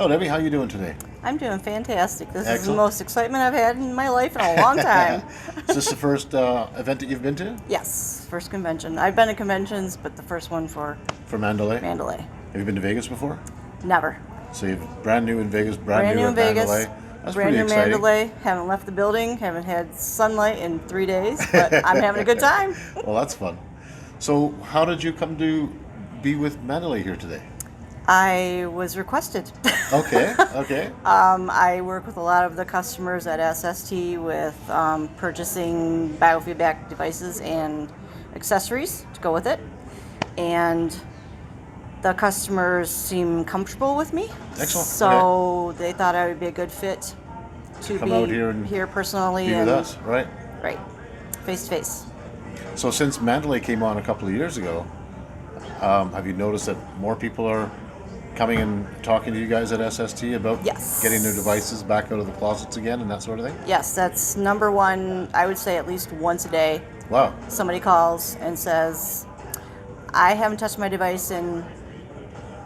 Hello, Debbie. How you doing today? I'm doing fantastic. This is the Excellent. most excitement I've had in my life in a long time. Is this the first event that you've been to Yes, first convention. I've been to conventions, but the first one for Mandalay? Mandalay. Have you been to Vegas before? Never. So you're brand new in Vegas, brand new in at Vegas. Mandalay. That's Brand pretty new exciting. Mandalay. Haven't left the building. Haven't had sunlight in 3 days, but I'm having a good time. Well, that's fun. So how did you come to be with Mandalay here today? I was requested. Okay, okay. I work with a lot of the customers at SST with purchasing biofeedback devices and accessories to go with it. And the customers seem comfortable with me. Excellent. So they thought I would be a good fit to Come be out here and personally. Be and with us, right? Right. Face to face. So since Mandalay came on a couple of years ago, have you noticed that more people are coming and talking to you guys at SST about Yes. getting their devices back out of the closets again and that sort of thing? Yes, that's number one. I would say at least once a day. Wow. Somebody calls and says, I haven't touched my device in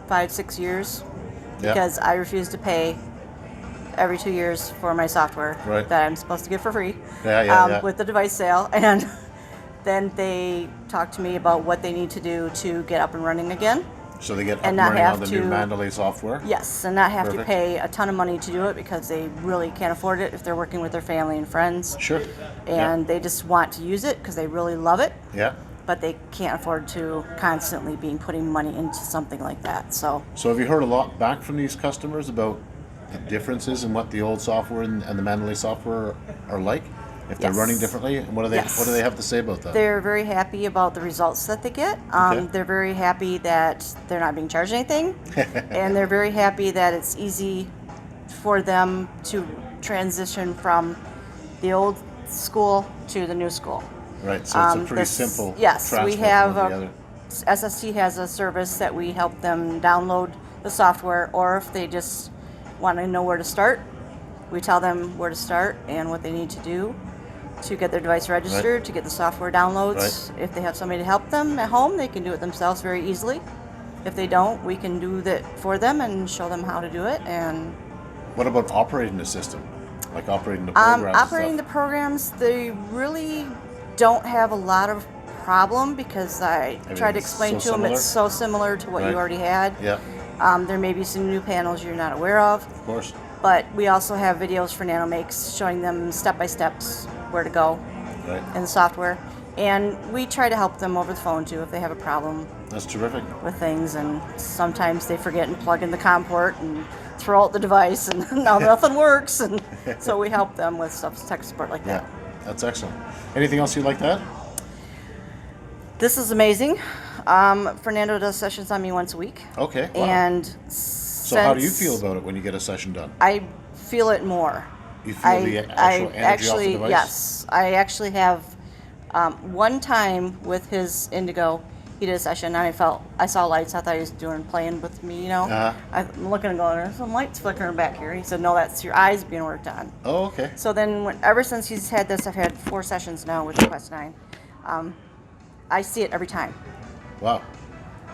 5-6 years Yeah. because I refuse to pay every 2 years for my software Right. that I'm supposed to get for free Yeah. with the device sale. And then they talk to me about what they need to do to get up and running again. So they get up And and not running have on the new to- Mandalay software? Yes, and not have Perfect. to pay a ton of money to do it because they really can't afford it if they're working with their family and friends. Sure. And they just want to use it because they really love it. Yeah. But they can't afford to constantly be putting money into something like that. So So have you heard a lot back from these customers about the differences in what the old software and the Mandalay software are like? If they're Yes. running differently? And what do they Yes. what do they have to say about that? they're very happy about the results that they get. Okay. They're very happy that they're not being charged anything. And they're very happy that it's easy for them to transition from the old school to the new school. Right, so it's a pretty This- simple Yes, transfer we from have one to the other. SST has a service that we help them download the software, or if they just want to know where to start, we tell them where to start and what they need to do to get their device registered, to get the software downloads. If they have somebody to help them at home, they can do it themselves very easily. If they don't, we can do that for them and show them how to do it. And What about operating the system? Like operating the programs? operating the programs, they really don't have a lot of problem because I tried to Everything's explain so to them it's similar? so similar to what Right. you already had. Yeah, There may be some new panels you're not aware of, of course. but we also have videos for NanoMakes showing them step-by-steps where to go Right. in the software. And we try to help them over the phone too if they have a problem That's terrific. with things, and sometimes they forget and plug in the COM port and throw out the device and now nothing works, and so we help them with stuff, tech support like Yeah, that. that's excellent. Anything else you'd like to add? This is amazing. Fernando does sessions on me once a week. Okay, wow. And So how do you feel about it when you get a session done? I feel it more. You feel the actual energy off the device? Yes, I actually have one time with his Indigo. He did a session and I saw lights. I thought he was playing with me, you know. Uh-huh. I'm looking and going, there's some lights flickering back here. He said, no, that's your eyes being worked on. Oh, okay. So then, ever since he's had this, I've had 4 sessions now with the Quest 9. I see it every time, Wow.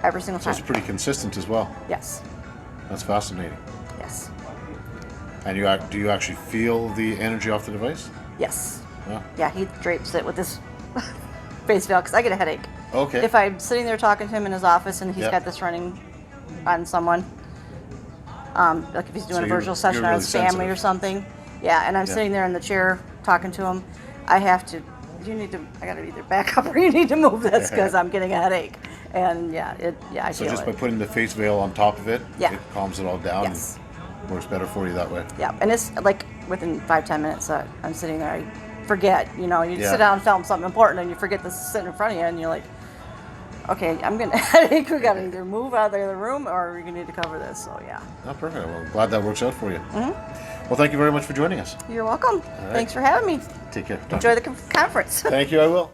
every single So time. it's pretty consistent as well. Yes, That's fascinating. yes, And do you actually feel the energy off the device? yes. Yeah. Yeah, he drapes it with this face veil because I get a headache. Okay. If I'm sitting there talking to him in his office and he's Yeah. got this running on someone, like if he's doing So a you're- virtual session you're on really his family sensitive. or something, yeah, and I'm Yeah. sitting there in the chair talking to him, I have to, I gotta either back up or you need to move this because I'm getting a headache. And I So feel just it. by putting the face veil on top of it, Yeah. it calms it all down Yes. and works better for you that way. Yeah, and it's like within 5-10 minutes I'm sitting there, I forget, you Yeah. sit down and film something important and you forget this is sitting in front of you and you're like, okay, I'm getting a headache, we gotta either move out of the other room or we're gonna need to cover this, so yeah. Oh, perfect. Well, I'm glad that works out for you. Well, thank you very much for joining us. You're welcome. right. Thanks for having me. Take care. Enjoy the conference. Thank you, I will.